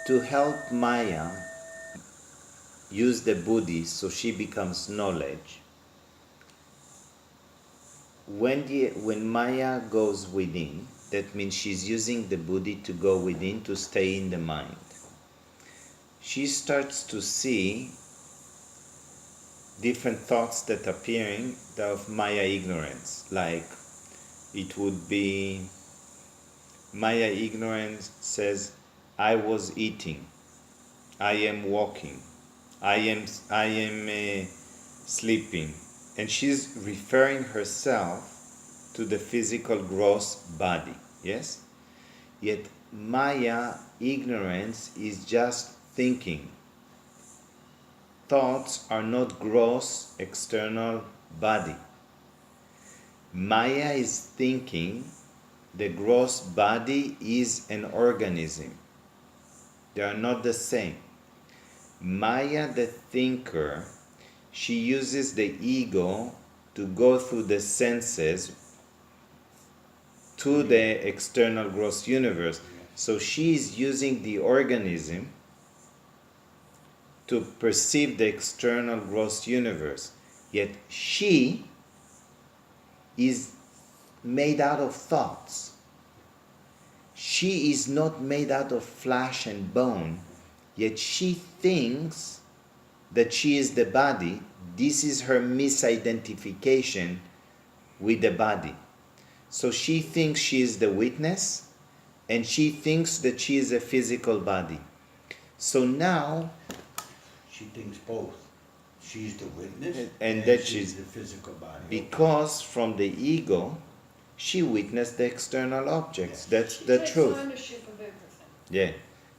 to help Maya use the buddhi so she becomes knowledge, when Maya goes within, that means she's using the buddhi to go within to stay in the mind. She starts to see different thoughts that appearing of Maya ignorance, like it would be Maya ignorance says, I was eating, I am walking, I am sleeping, and she's referring herself to the physical gross body. Yes, yet Maya ignorance is just thinking. Thoughts are not gross external body. Maya is thinking. The gross body is an organism. They are not the same. Maya, the thinker, she uses the ego to go through the senses to the external gross universe. So she is using the organism to perceive the external gross universe. Yet she is made out of thoughts. She is not made out of flesh and bone, yet she thinks that she is the body. This is her misidentification with the body. So she thinks she is the witness, and she thinks that she is a physical body. So now she thinks both. She's the witness and that she's the physical body. Because from the ego, she witnessed the external objects. Yes. That's the truth. She takes ownership of everything. Yeah,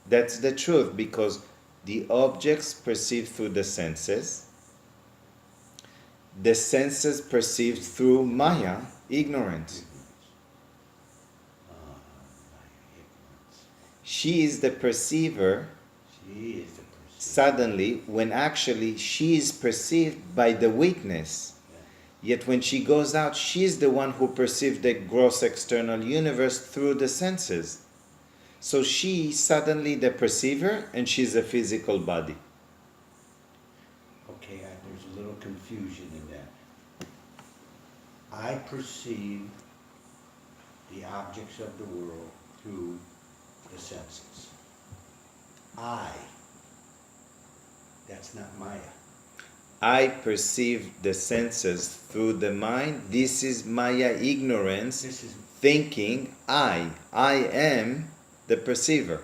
that's the truth, because the objects perceived through the senses perceived through Maya, ignorance. She is the perceiver. She is the perceiver. Suddenly, when actually she is perceived by the witness. Yet when she goes out, she's the one who perceived the gross external universe through the senses. So she's suddenly the perceiver, and she's a physical body. Okay, there's a little confusion in that. I perceive the objects of the world through the senses. That's not Maya. I perceive the senses through the mind. This is Maya ignorance, thinking I am the perceiver.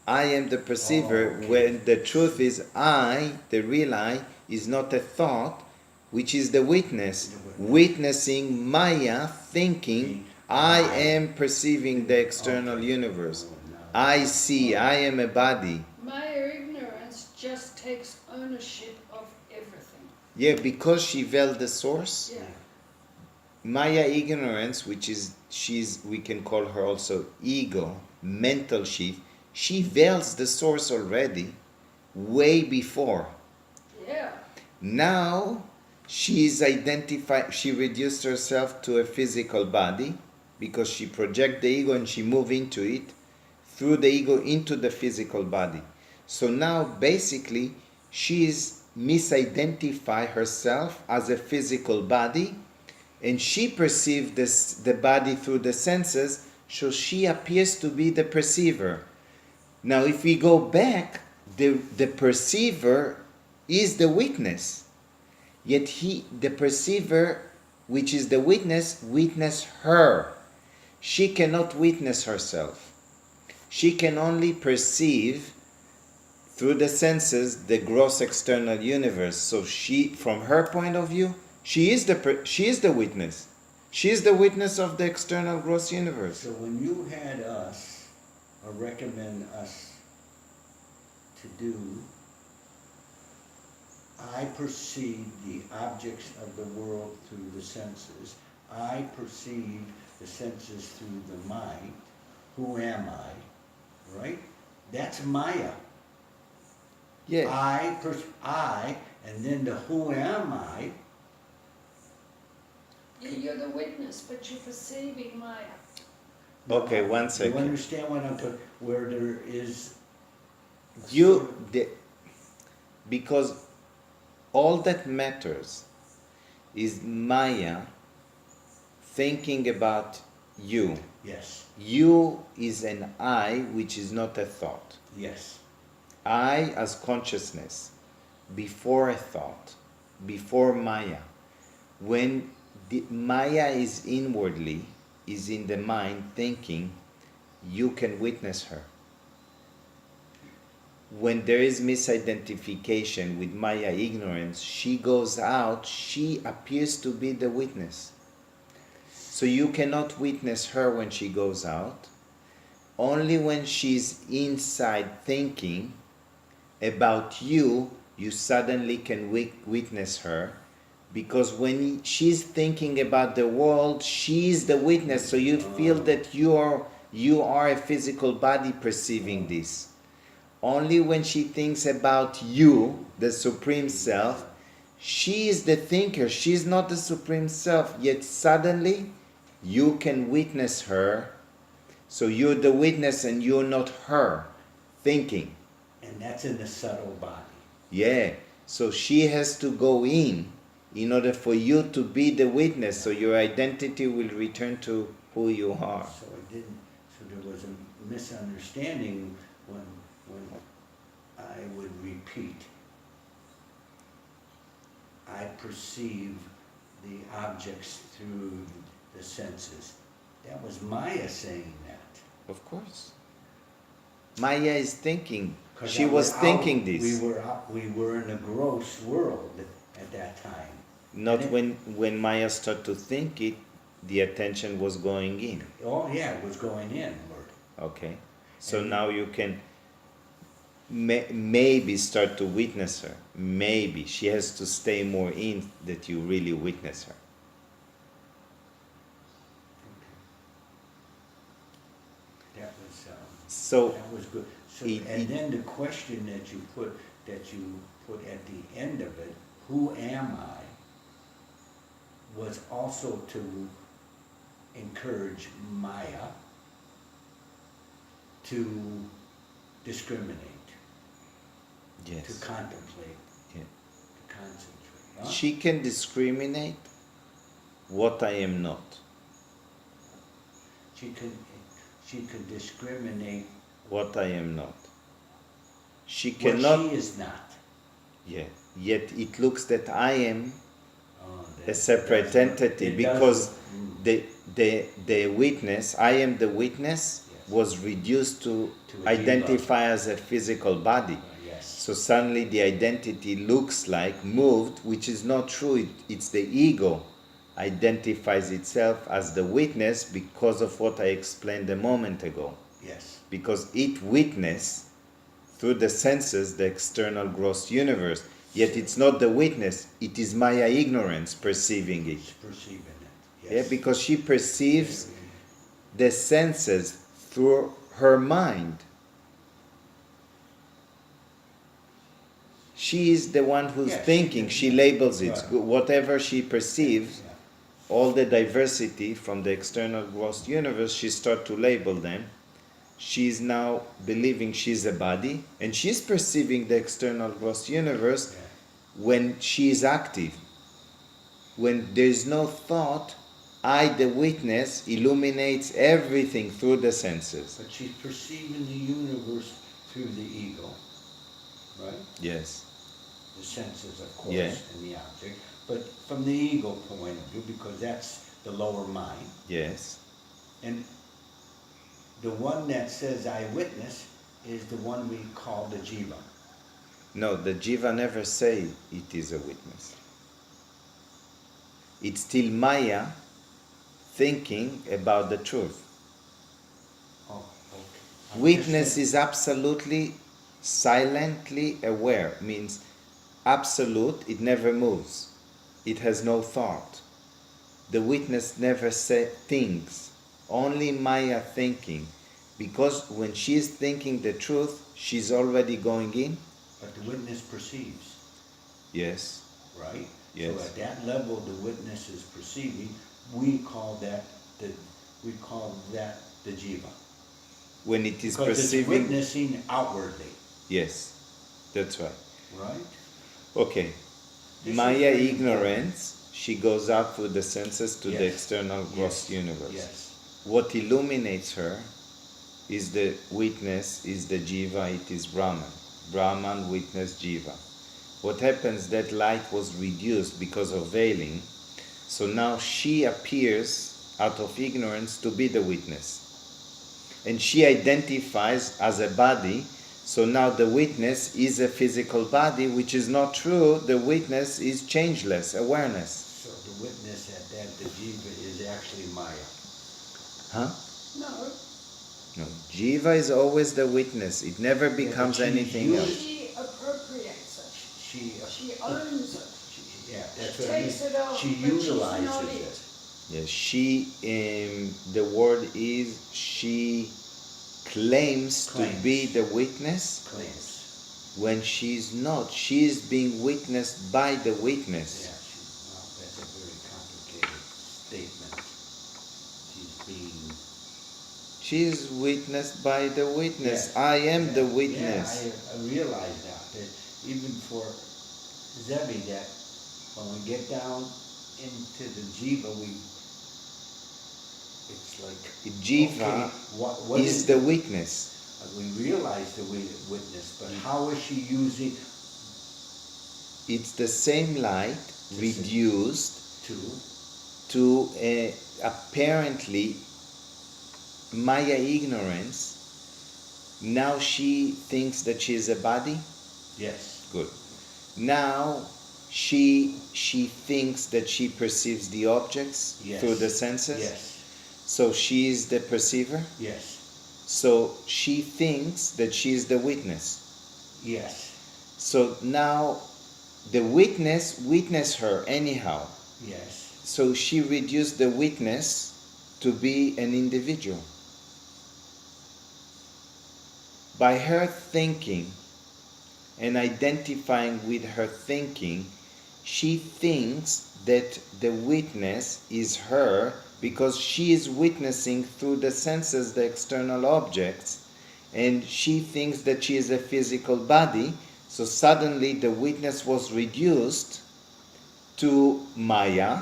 I am the perceiver, when the truth is I, the real I, is not a thought, which is the witness. Witnessing Maya, thinking I am perceiving the external universe. I see, I am a body. Maya ignorance just takes ownership of everything. Yeah, because she veiled the source. Yeah. Maya ignorance, we can call her also ego, mental sheath, she veils the source already, way before. Yeah. Now, she reduced herself to a physical body, because she projects the ego and she moves into it, through the ego into the physical body. So now, basically, she is misidentify herself as a physical body, and she perceives the body through the senses, so she appears to be the perceiver. Now if we go back, the perceiver is the witness, yet the perceiver, which is the witness her. She cannot witness herself. She can only perceive through the senses the gross external universe. So she, from her point of view, she is the witness. She is the witness of the external gross universe. So when you had us, or recommend us to do, I perceive the objects of the world through the senses. I perceive the senses through the mind. Who am I? Right? That's Maya. Yeah. I, and then the who am I. You're the witness, but you're perceiving Maya. Okay, one second. You understand what I'm talking? Where there is Because all that matters is Maya thinking about you. Yes, You is an I, which is not a thought. yes, I as consciousness, before a thought, before Maya. When the Maya is inwardly, is in the mind thinking, you can witness her. When there is misidentification with Maya ignorance, she goes out, she appears to be the witness. So you cannot witness her when she goes out. Only when she's inside thinking about you, you suddenly can witness her. Because when she's thinking about the world, she's the witness. So you feel that you are a physical body perceiving this. Only when she thinks about you, the Supreme Self, she is the thinker. She's not the Supreme Self. Yet suddenly, you can witness her. So you're the witness and you're not her thinking. and that's in the subtle body. Yeah. So she has to go in order for you to be the witness. So your identity will return to who you are. So there was a misunderstanding when I would repeat, I perceive the objects through the senses. That was Maya saying that. Of course. Maya is thinking. 'Cause She I was out- thinking this. We were in a gross world at that time. Not And when Maya started to think it, the attention was going in. Oh, yeah, it was going inward. Okay. So And- now you can maybe start to witness her. Maybe. She has to stay more in that you really witness her. That was, So that was good. So, It- and it- then the question that you put at the end of it, who am I, was also to encourage Maya to discriminate, to yes. contemplate, Yeah. to concentrate. Huh? She can discriminate what I am not. She can discriminate What I am not. She what cannot. she is not. Yeah. Yet it looks that I am Oh, a separate that's what- entity it because does- the witness, I am the witness, Yes. was reduced to To a identify as a physical body. yes. So suddenly the identity looks like moved, which is not true. It's the ego identifies itself as the witness because of what I explained a moment ago. Yes. Because it witness through the senses the external gross universe. Yet it's not the witness, it is Maya ignorance perceiving it. She's perceiving it. Yeah, Yes. because she perceives the senses through her mind. She is the one who's Yes, thinking, she yeah. labels it. Right. Whatever she perceives, Yeah. all the diversity from the external gross universe, she starts to label them. She's now believing she's a body, and she's perceiving the external gross universe Yeah. when she is active. When there's no thought, I, the witness, illuminates everything through the senses. But she's perceiving the universe through the ego, right? Yes. The senses, of course, Yeah. and the object. But from the ego point of view, because that's the lower mind. Yes. And the one that says I witness is the one we call the jiva. No, the jiva never say it is a witness. It's still Maya thinking about the truth. Oh, okay. Witness is absolutely silently aware, means absolute, it never moves. It has no thought. The witness never thinks, only Maya thinking. Because when she's thinking the truth, she's already going in. But the witness perceives, Yes. right? Yes. So at that level, the witness is perceiving. We call that the jiva. When it is Because it's perceiving, witnessing outwardly. Yes, that's right. right? Okay. This is Maya very ignorance, she goes out through the senses to the Yes. external gross Yes. universe. Yes. What illuminates her is the witness, is the jiva, it is Brahman. Brahman, witness, jiva. What happens, that light was reduced because of veiling, so now she appears out of ignorance to be the witness. And she identifies as a body, so now the witness is a physical body, which is not true. The witness is changeless awareness. So the witness at that, the jiva, is actually Maya. Huh? No, No. Jiva is always the witness. It never becomes she's anything used- else. she appropriates it. She She owns it. yeah, that's She what I takes mean. it out, She but she's utilizes not it. it. Yes, she, the word is, she claims to be Claims. the witness Claims. when she's not. She is being witnessed by the witness. Yeah, well, that's a very complicated statement. She's being. She is witnessed by the witness. Yes. I am Yeah, the witness. Yeah, I realize that even for Zebi, that when we get down into the jiva, it's like Jiva okay, what is the witness. We realize the witness, but how is she using It's the same light reduced to? to apparently Maya ignorance. Now she thinks that she is a body. Yes. Good. Now she thinks that she perceives the objects Yes. through the senses. Yes. So she is the perceiver. Yes. So she thinks that she is the witness. Yes. So now the witness her anyhow. Yes. So she reduced the witness to be an individual. By her thinking and identifying with her thinking, she thinks that the witness is her because she is witnessing through the senses the external objects, and she thinks that she is a physical body. So suddenly the witness was reduced to Maya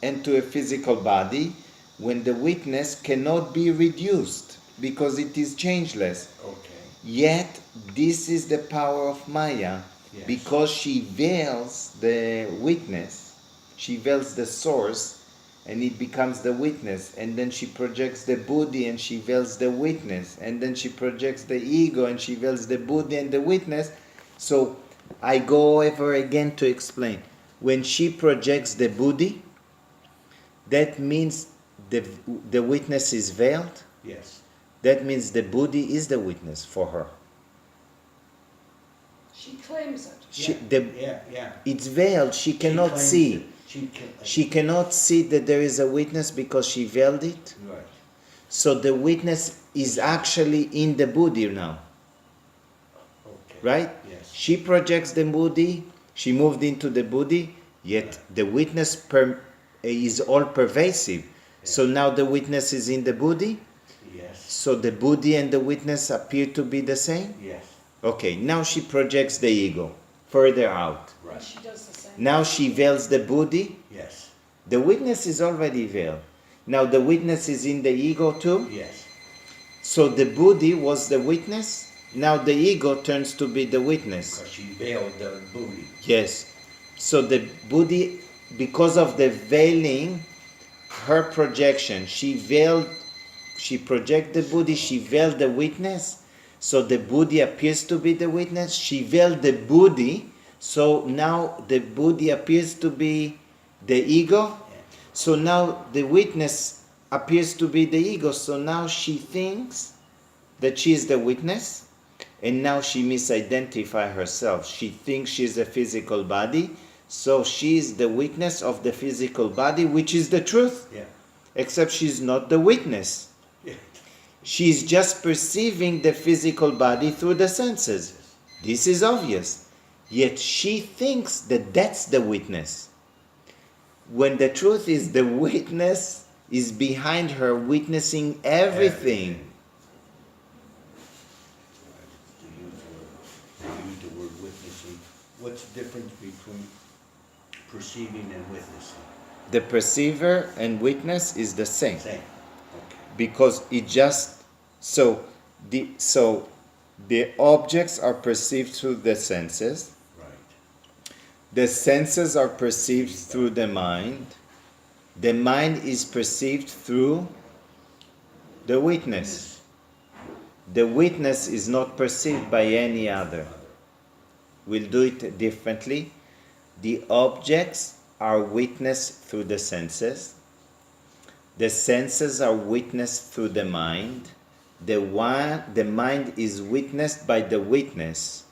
and to a physical body, when the witness cannot be reduced because it is changeless. Okay. Yet this is the power of Maya. Yes. Because she veils the witness, she veils the source, and it becomes the witness, and then she projects the buddhi and she veils the witness, and then she projects the ego and she veils the buddhi and the witness. So I go over again to explain. When she projects the buddhi, that means the witness is veiled. Yes. That means the buddhi is the witness for her. She claims it. Yeah. It's veiled. She cannot claims see. it. She cannot see that there is a witness because she veiled it. Right. So the witness is actually in the buddhi now. Okay. Right? Yes. She projects the buddhi. She moved into the buddhi. Yet the witness is all pervasive. Yeah. So now the witness is in the buddhi. Yes. So the buddhi and the witness appear to be the same. Yes. Okay, now she projects the ego further out. And Right. she does the same. Now she veils the buddhi. Yes. The witness is already veiled. Now the witness is in the ego too. Yes. So the buddhi was the witness. Now the ego turns to be the witness. Because she veiled the booty. Yes. So the buddhi, because of the veiling, her projection, she projected the buddhi, she veiled the witness. So the buddhi appears to be the witness. She veiled the buddhi. So now the buddhi appears to be the ego. So now the witness appears to be the ego. So now she thinks that she is the witness. And now she misidentify herself. She thinks she's a physical body. So she is the witness of the physical body, which is the truth. Yeah. Except she's not the witness. Yeah. She's just perceiving the physical body through the senses. This is obvious. Yet she thinks that that's the witness. When the truth is the witness is behind her witnessing everything. What's the difference between perceiving and witnessing? The perceiver and witness is the same. Same. Okay. Because it just the objects are perceived through the senses. Right. The senses are perceived through the mind. The mind is perceived through the witness. The witness is not perceived by any other. We'll do it differently. The objects are witnessed through the senses. The senses are witnessed through the mind. The mind is witnessed by the witness.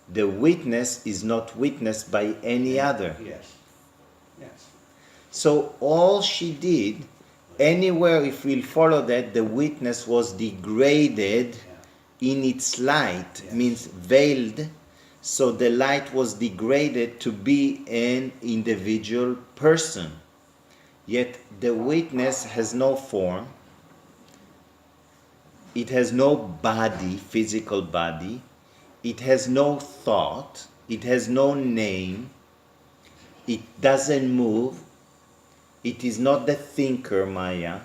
The witness is not witnessed by any other. Yes. Yes. So all she did, anywhere if we'll follow that, the witness was degraded in its light, Yes. means veiled. So the light was degraded to be an individual person. Yet the witness has no form. It has no body, physical body. It has no thought. It has no name. It doesn't move. It is not the thinker, Maya.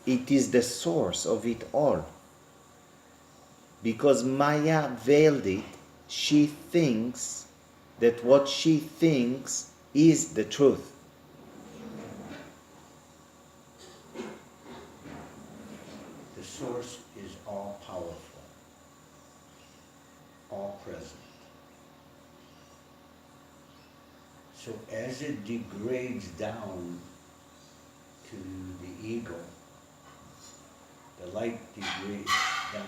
It is the source of it all. Because Maya veiled it, she thinks that what she thinks is the truth. The source is all powerful, all present. So as it degrades down to the ego, the light degrades down.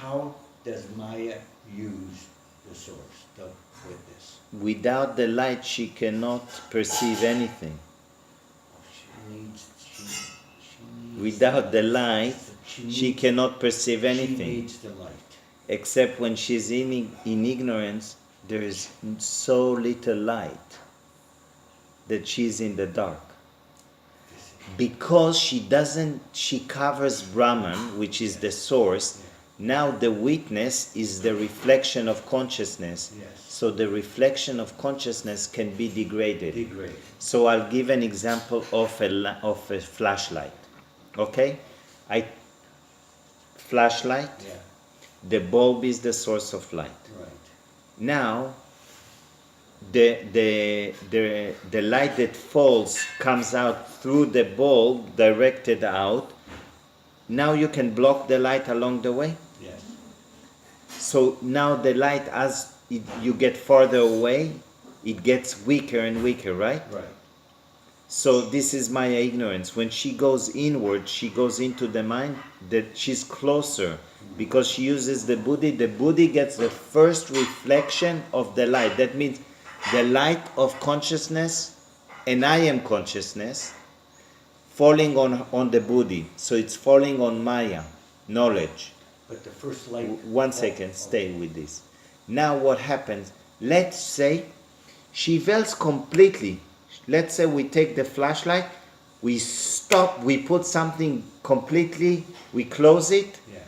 How does Maya use the source, the witness? Without the light, she cannot perceive anything. She needs Without the light, she cannot perceive She anything. needs the light. Except when she's in ignorance, there is so little light that she's in the dark. Because she covers Brahman, which is the source. Now the witness is the reflection of consciousness. Yes. So the reflection of consciousness can be degraded. Degrade. So I'll give an example of a flashlight. Okay? Flashlight, Yeah. the bulb is the source of light. Right. Now, the light that falls comes out through the bulb, directed out. Now you can block the light along the way. Yes. So now the light, as you get farther away, it gets weaker and weaker, right? Right. So this is Maya ignorance. When she goes inward, she goes into the mind, that she's closer because she uses the buddhi. The buddhi gets the first reflection of the light. That means the light of consciousness, and I am consciousness, falling on the buddhi. So it's falling on Maya, knowledge. But the first light. One second, stay with this. Now what happens? Let's say she veils completely. Let's say we take the flashlight, we stop, we put something completely, we close it. Yeah.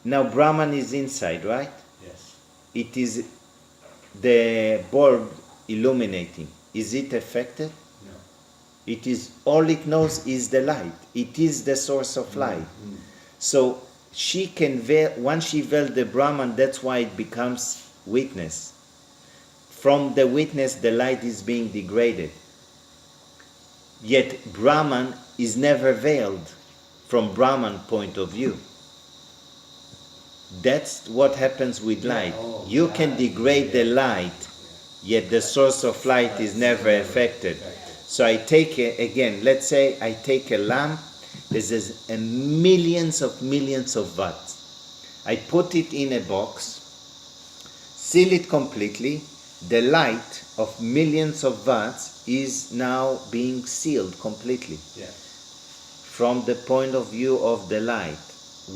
Now Brahman is inside, right? Yes. It is the bulb illuminating. Is it affected? No. It is, all it knows is the light. It is the source of light. Mm. So she can veil, once she veiled the Brahman, that's why it becomes witness. From the witness, the light is being degraded. Yet Brahman is never veiled from Brahman point of view. That's what happens with light. Oh, You can degrade the light, yet the source of light is never affected. So I take again, let's say I take a lamp, this is millions of watts. I put it in a box, seal it completely. The light of millions of watts is now being sealed completely. Yes. From the point of view of the light,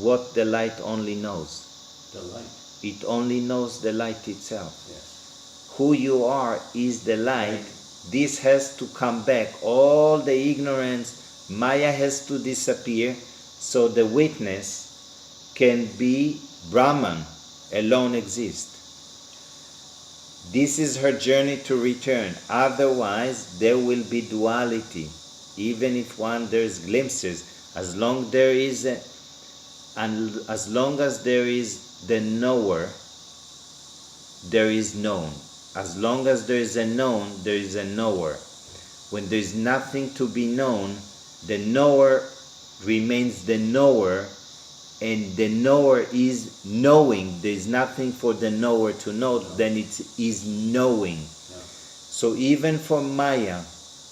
what the light only knows. The light. It only knows the light itself. Yes. Who you are is the light. This has to come back. All the ignorance, Maya has to disappear. So the witness can be Brahman, alone exist. This is her journey to return. Otherwise, there will be duality. Even if one there's glimpses, as long there is and as long as there is the knower, there is known. As long as there is a known, there is a knower. When there is nothing to be known, the knower remains the knower, and the knower is knowing. There is nothing for the knower to know, then it is knowing. So even for Maya,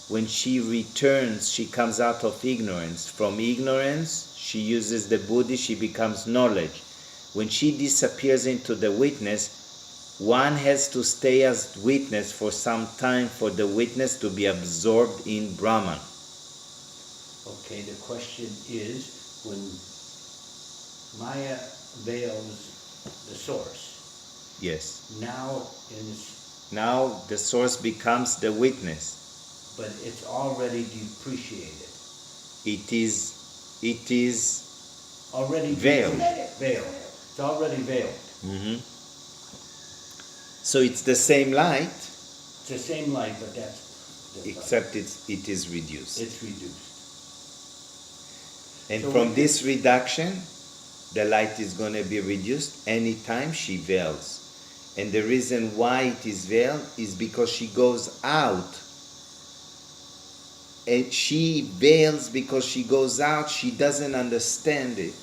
when she returns, she comes out of ignorance. From ignorance, she uses the buddhi, she becomes knowledge. When she disappears into the witness, one has to stay as witness for some time for the witness to be absorbed in Brahman. Okay, the question is, when Maya veils the source, Yes. now the source becomes the witness. but it's already depreciated. It is Already veiled. Veiled. It's already veiled. So it's the same light, It's the same light, but that's except it is reduced. it's reduced. And So from when this reduction, the light is going to be reduced anytime she veils. And the reason why it is veiled is because she goes out. And she veils because she goes out, she doesn't understand it.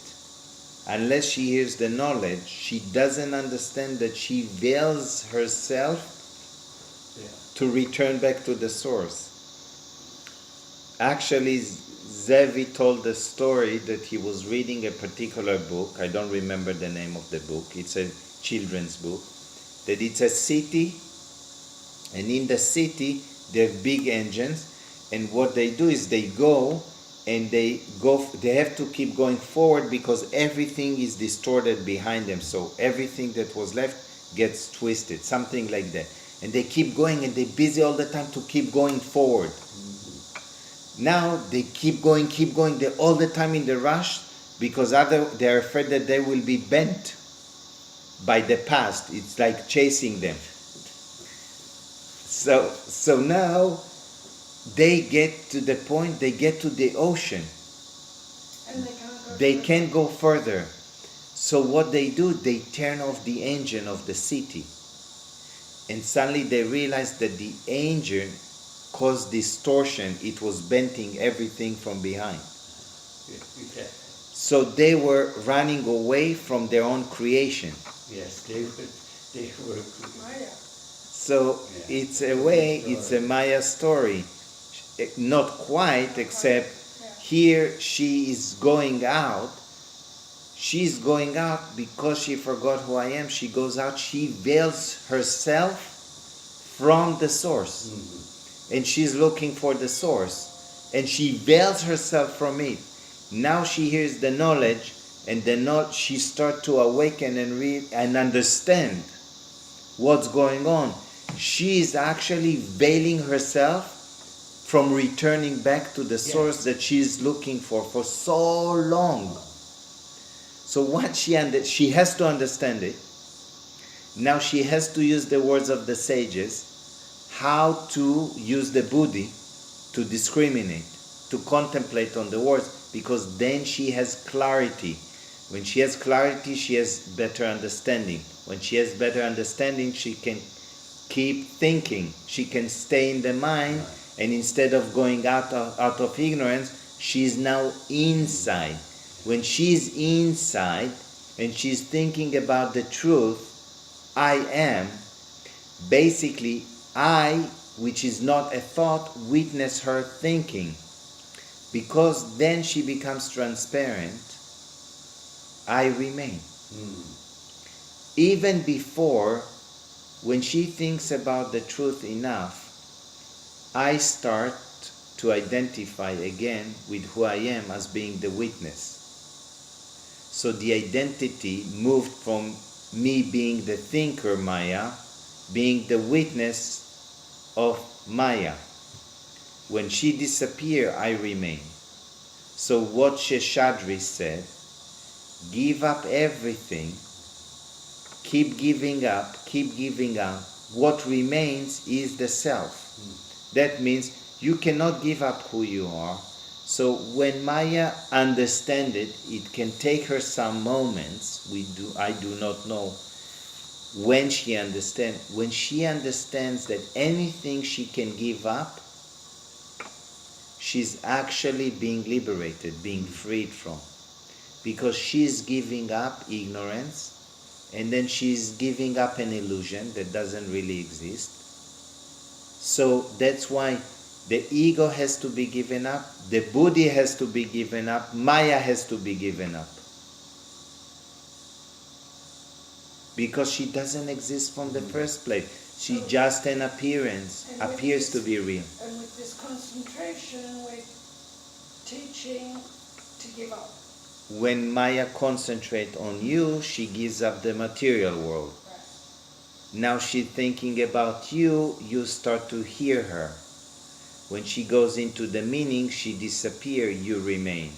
Unless she hears the knowledge, she doesn't understand that she veils herself Yeah. to return back to the source. Actually, Zevi told the story that he was reading a particular book. I don't remember the name of the book. It's a children's book. That it's a city, and in the city they have big engines, and what they do is they go and they have to keep going forward because everything is distorted behind them. So everything that was left gets twisted, something like that. And they keep going and they're busy all the time to keep going forward. Now they keep going, they're all the time in the rush because they're afraid that they will be bent by the past. It's like chasing them. So now they get to the point, they get to the ocean. And They can't go further. So what they do, they turn off the engine of the city. And suddenly they realize that the engine caused distortion. It was bending everything from behind. Okay. So they were running away from their own creation. Yes, they were. Maya. So Yeah. it's a way, it's a Maya story. Not quite, except here she is going out. She's going out because she forgot who I am. She goes out, she veils herself from the source. And she's looking for the source. And she veils herself from it. Now she hears the knowledge, and she starts to awaken and read and understand what's going on. She is actually veiling herself from returning back to the source that she is looking for so long. So what she has to understand it. Now she has to use the words of the sages, how to use the buddhi to discriminate, to contemplate on the words, because then she has clarity. When she has clarity, she has better understanding. When she has better understanding, she can keep thinking. She can stay in the mind, and instead of going out of ignorance, she is now inside. When she's inside and she's thinking about the truth, I am, basically I, which is not a thought, witness her thinking. Because then she becomes transparent, I remain. Even before, when she thinks about the truth enough, I start to identify again with who I am as being the witness. So the identity moved from me being the thinker Maya, being the witness of Maya. When she disappears, I remain. So what Sheshadri said, give up everything, keep giving up, what remains is the self. That means you cannot give up who you are. So when Maya understands it, it can take her some moments. I do not know when she understands. When she understands that anything she can give up, she's actually being liberated, being freed from. Because she's giving up ignorance, and then she's giving up an illusion that doesn't really exist. So that's why the ego has to be given up, the buddhi has to be given up, Maya has to be given up. Because she doesn't exist from the first place. She's just an appearance, appears to be real. And with this concentration, we're teaching to give up. When Maya concentrates on you, she gives up the material world. Right. Now she's thinking about you, you start to hear her. When she goes into the meaning, she disappears, you remain.